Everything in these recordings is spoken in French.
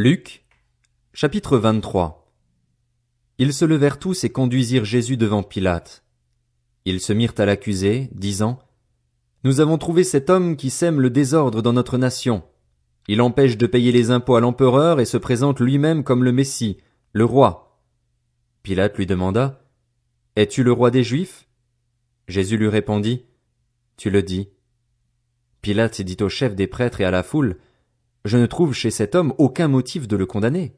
Luc, chapitre 23. Ils se levèrent tous et conduisirent Jésus devant Pilate. Ils se mirent à l'accuser, disant: Nous avons trouvé cet homme qui sème le désordre dans notre nation. Il empêche de payer les impôts à l'empereur et se présente lui-même comme le Messie, le roi. Pilate lui demanda: Es-tu le roi des Juifs? Jésus lui répondit: Tu le dis. Pilate dit aux chefs des prêtres et à la foule: Je ne trouve chez cet homme aucun motif de le condamner.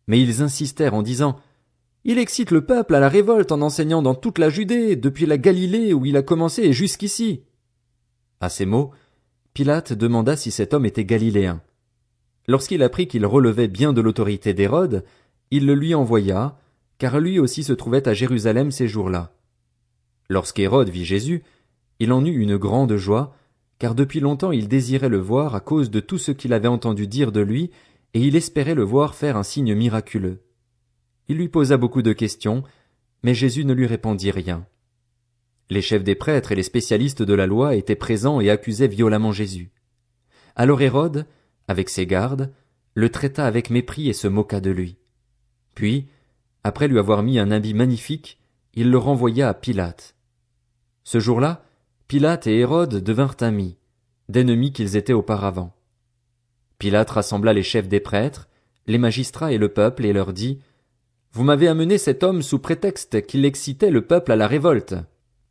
Mais ils insistèrent en disant: Il excite le peuple à la révolte en enseignant dans toute la Judée, depuis la Galilée où il a commencé et jusqu'ici. À ces mots, Pilate demanda si cet homme était galiléen. Lorsqu'il apprit qu'il relevait bien de l'autorité d'Hérode, il le lui envoya, car lui aussi se trouvait à Jérusalem ces jours-là. Lorsqu'Hérode vit Jésus, il en eut une grande joie, car depuis longtemps il désirait le voir à cause de tout ce qu'il avait entendu dire de lui, et il espérait le voir faire un signe miraculeux. Il lui posa beaucoup de questions, mais Jésus ne lui répondit rien. Les chefs des prêtres et les spécialistes de la loi étaient présents et accusaient violemment Jésus. Alors Hérode, avec ses gardes, le traita avec mépris et se moqua de lui. Puis, après lui avoir mis un habit magnifique, il le renvoya à Pilate. Ce jour-là, Pilate et Hérode devinrent amis, d'ennemis qu'ils étaient auparavant. Pilate rassembla les chefs des prêtres, les magistrats et le peuple et leur dit: Vous m'avez amené cet homme sous prétexte qu'il excitait le peuple à la révolte.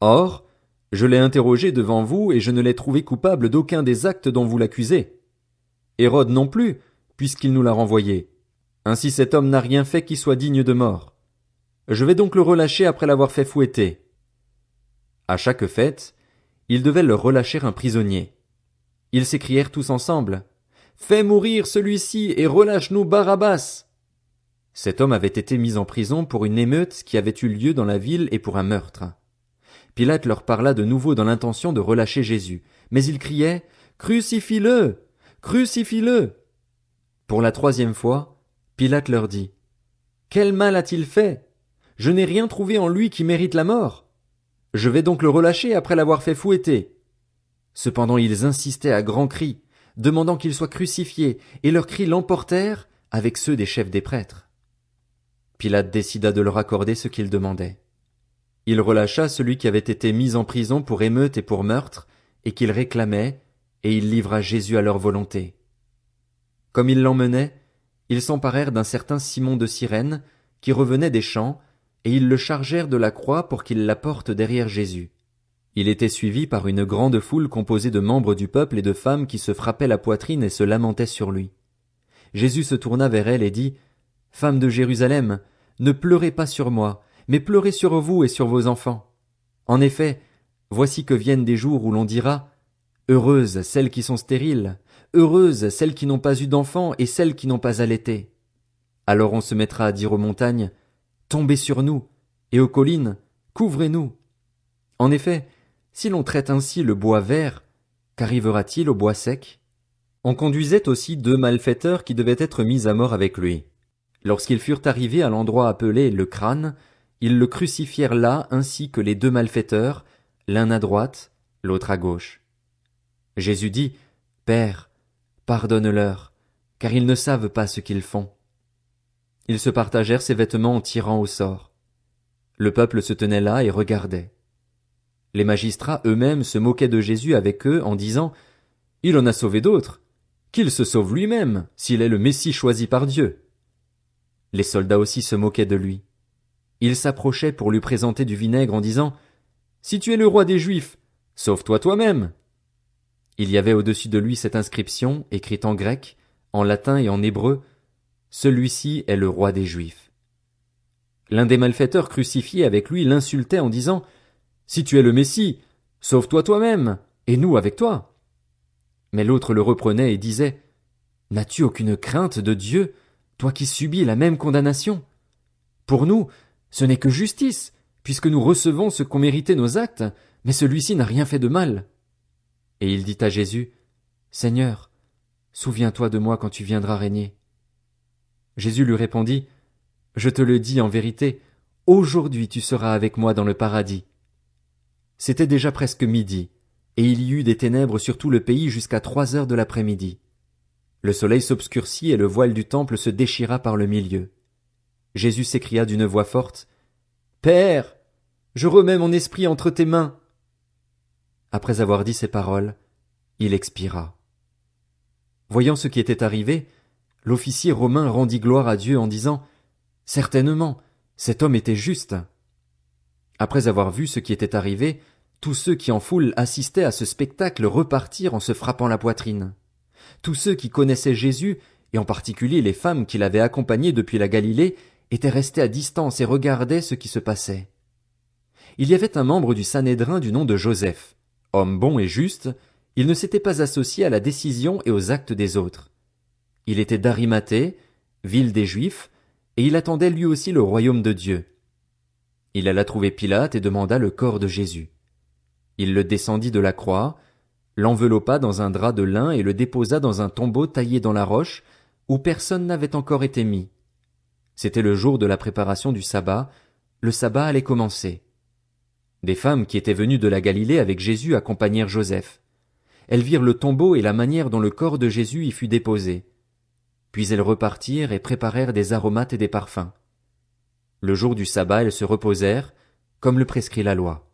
Or, je l'ai interrogé devant vous et je ne l'ai trouvé coupable d'aucun des actes dont vous l'accusez. Hérode non plus, puisqu'il nous l'a renvoyé. Ainsi cet homme n'a rien fait qui soit digne de mort. Je vais donc le relâcher après l'avoir fait fouetter. À chaque fête, ils devaient leur relâcher un prisonnier. Ils s'écrièrent tous ensemble: Fais mourir celui-ci et relâche-nous Barabbas! Cet homme avait été mis en prison pour une émeute qui avait eu lieu dans la ville et pour un meurtre. Pilate leur parla de nouveau dans l'intention de relâcher Jésus, mais ils criaient: Crucifie-le! Crucifie-le! Pour la troisième fois, Pilate leur dit: Quel mal a-t-il fait? Je n'ai rien trouvé en lui qui mérite la mort. Je vais donc le relâcher après l'avoir fait fouetter. Cependant ils insistaient à grands cris, demandant qu'il soit crucifié, et leurs cris l'emportèrent avec ceux des chefs des prêtres. Pilate décida de leur accorder ce qu'ils demandaient. Il relâcha celui qui avait été mis en prison pour émeute et pour meurtre, et qu'ils réclamaient, et il livra Jésus à leur volonté. Comme ils l'emmenaient, ils s'emparèrent d'un certain Simon de Cyrène, qui revenait des champs, et ils le chargèrent de la croix pour qu'il la porte derrière Jésus. Il était suivi par une grande foule composée de membres du peuple et de femmes qui se frappaient la poitrine et se lamentaient sur lui. Jésus se tourna vers elles et dit: Femmes de Jérusalem, ne pleurez pas sur moi, mais pleurez sur vous et sur vos enfants. En effet, voici que viennent des jours où l'on dira: Heureuses celles qui sont stériles, heureuses celles qui n'ont pas eu d'enfants et celles qui n'ont pas allaité. Alors on se mettra à dire aux montagnes: Tombez sur nous, et aux collines: Couvrez-nous. En effet, si l'on traite ainsi le bois vert, qu'arrivera-t-il au bois sec? On conduisait aussi 2 malfaiteurs qui devaient être mis à mort avec lui. Lorsqu'ils furent arrivés à l'endroit appelé le crâne, ils le crucifièrent là ainsi que les 2 malfaiteurs, l'un à droite, l'autre à gauche. Jésus dit: Père, pardonne-leur, car ils ne savent pas ce qu'ils font. Ils se partagèrent ses vêtements en tirant au sort. Le peuple se tenait là et regardait. Les magistrats eux-mêmes se moquaient de Jésus avec eux en disant: Il en a sauvé d'autres. Qu'il se sauve lui-même, s'il est le Messie choisi par Dieu. Les soldats aussi se moquaient de lui. Ils s'approchaient pour lui présenter du vinaigre en disant: Si tu es le roi des Juifs, sauve-toi toi-même. Il y avait au-dessus de lui cette inscription, écrite en grec, en latin et en hébreu: Celui-ci est le roi des Juifs. L'un des malfaiteurs crucifiés avec lui l'insultait en disant: Si tu es le Messie, sauve-toi toi-même, et nous avec toi. Mais l'autre le reprenait et disait: N'as-tu aucune crainte de Dieu, toi qui subis la même condamnation? Pour nous, ce n'est que justice, puisque nous recevons ce qu'ont mérité nos actes, mais celui-ci n'a rien fait de mal. Et il dit à Jésus: Seigneur, souviens-toi de moi quand tu viendras régner. Jésus lui répondit: Je te le dis en vérité, aujourd'hui tu seras avec moi dans le paradis. C'était déjà presque midi, et il y eut des ténèbres sur tout le pays jusqu'à 3 heures de l'après-midi. Le soleil s'obscurcit et le voile du temple se déchira par le milieu. Jésus s'écria d'une voix forte, « Père, je remets mon esprit entre tes mains. » Après avoir dit ces paroles, il expira. Voyant ce qui était arrivé, l'officier romain rendit gloire à Dieu en disant, « Certainement, cet homme était juste. » Après avoir vu ce qui était arrivé, tous ceux qui en foule assistaient à ce spectacle repartirent en se frappant la poitrine. Tous ceux qui connaissaient Jésus, et en particulier les femmes qui l'avaient accompagné depuis la Galilée, étaient restés à distance et regardaient ce qui se passait. Il y avait un membre du Sanhédrin du nom de Joseph. Homme bon et juste, il ne s'était pas associé à la décision et aux actes des autres. Il était d'Arimathée, ville des Juifs, et il attendait lui aussi le royaume de Dieu. Il alla trouver Pilate et demanda le corps de Jésus. Il le descendit de la croix, l'enveloppa dans un drap de lin et le déposa dans un tombeau taillé dans la roche, où personne n'avait encore été mis. C'était le jour de la préparation du sabbat, le sabbat allait commencer. Des femmes qui étaient venues de la Galilée avec Jésus accompagnèrent Joseph. Elles virent le tombeau et la manière dont le corps de Jésus y fut déposé. Puis elles repartirent et préparèrent des aromates et des parfums. Le jour du sabbat elles se reposèrent, comme le prescrit la loi.